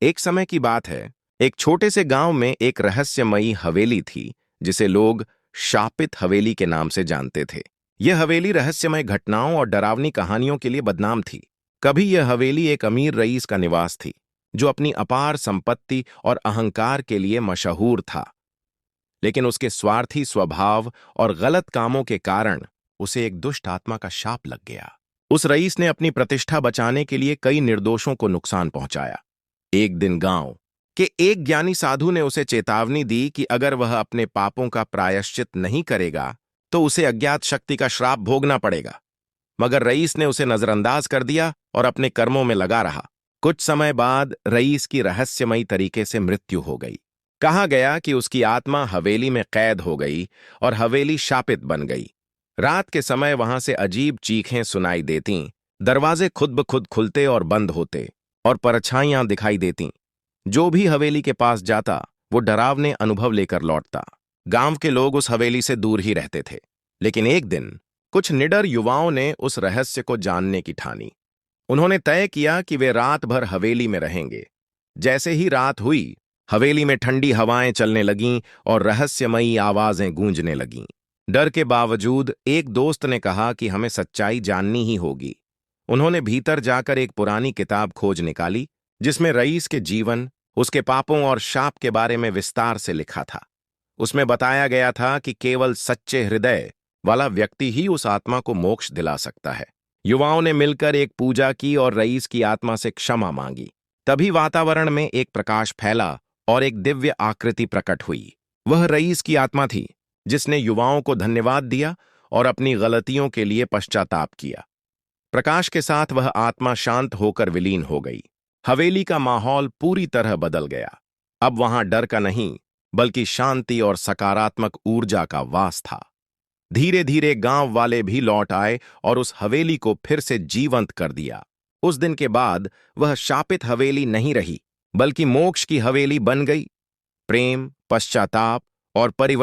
एक समय की बात है। एक छोटे से गांव में एक रहस्यमयी हवेली थी, जिसे लोग शापित हवेली के नाम से जानते थे। यह हवेली रहस्यमय घटनाओं और डरावनी कहानियों के लिए बदनाम थी। कभी यह हवेली एक अमीर रईस का निवास थी, जो अपनी अपार संपत्ति और अहंकार के लिए मशहूर था। लेकिन उसके स्वार्थी स्वभाव और गलत कामों के कारण उसे एक दुष्ट आत्मा का शाप लग गया। उस रईस ने अपनी प्रतिष्ठा बचाने के लिए कई निर्दोषों को नुकसान पहुंचाया। एक दिन गांव के एक ज्ञानी साधु ने उसे चेतावनी दी कि अगर वह अपने पापों का प्रायश्चित नहीं करेगा तो उसे अज्ञात शक्ति का श्राप भोगना पड़ेगा। मगर रईस ने उसे नजरअंदाज कर दिया और अपने कर्मों में लगा रहा। कुछ समय बाद रईस की रहस्यमयी तरीके से मृत्यु हो गई। कहा गया कि उसकी आत्मा हवेली में कैद हो गई और हवेली शापित बन गई। रात के समय वहां से अजीब चीखें सुनाई देतीं, दरवाजे खुद ब खुद खुलते और बंद होते, और परछाइयां दिखाई देतीं। जो भी हवेली के पास जाता वो डरावने अनुभव लेकर लौटता। गांव के लोग उस हवेली से दूर ही रहते थे। लेकिन एक दिन कुछ निडर युवाओं ने उस रहस्य को जानने की ठानी। उन्होंने तय किया कि वे रात भर हवेली में रहेंगे। जैसे ही रात हुई, हवेली में ठंडी हवाएं चलने लगीं और रहस्यमयी आवाजें गूंजने लगीं। डर के बावजूद एक दोस्त ने कहा कि हमें सच्चाई जाननी ही होगी। उन्होंने भीतर जाकर एक पुरानी किताब खोज निकाली, जिसमें रईस के जीवन, उसके पापों और शाप के बारे में विस्तार से लिखा था। उसमें बताया गया था कि केवल सच्चे हृदय वाला व्यक्ति ही उस आत्मा को मोक्ष दिला सकता है। युवाओं ने मिलकर एक पूजा की और रईस की आत्मा से क्षमा मांगी। तभी वातावरण में एक प्रकाश फैला और एक दिव्य आकृति प्रकट हुई। वह रईस की आत्मा थी, जिसने युवाओं को धन्यवाद दिया और अपनी गलतियों के लिए पश्चाताप किया। प्रकाश के साथ वह आत्मा शांत होकर विलीन हो गई। हवेली का माहौल पूरी तरह बदल गया। अब वहां डर का नहीं, बल्कि शांति और सकारात्मक ऊर्जा का वास था। धीरे धीरे गांव वाले भी लौट आए और उस हवेली को फिर से जीवंत कर दिया। उस दिन के बाद वह शापित हवेली नहीं रही, बल्कि मोक्ष की हवेली बन गई। प्रेम, पश्चाताप और परिवर्तन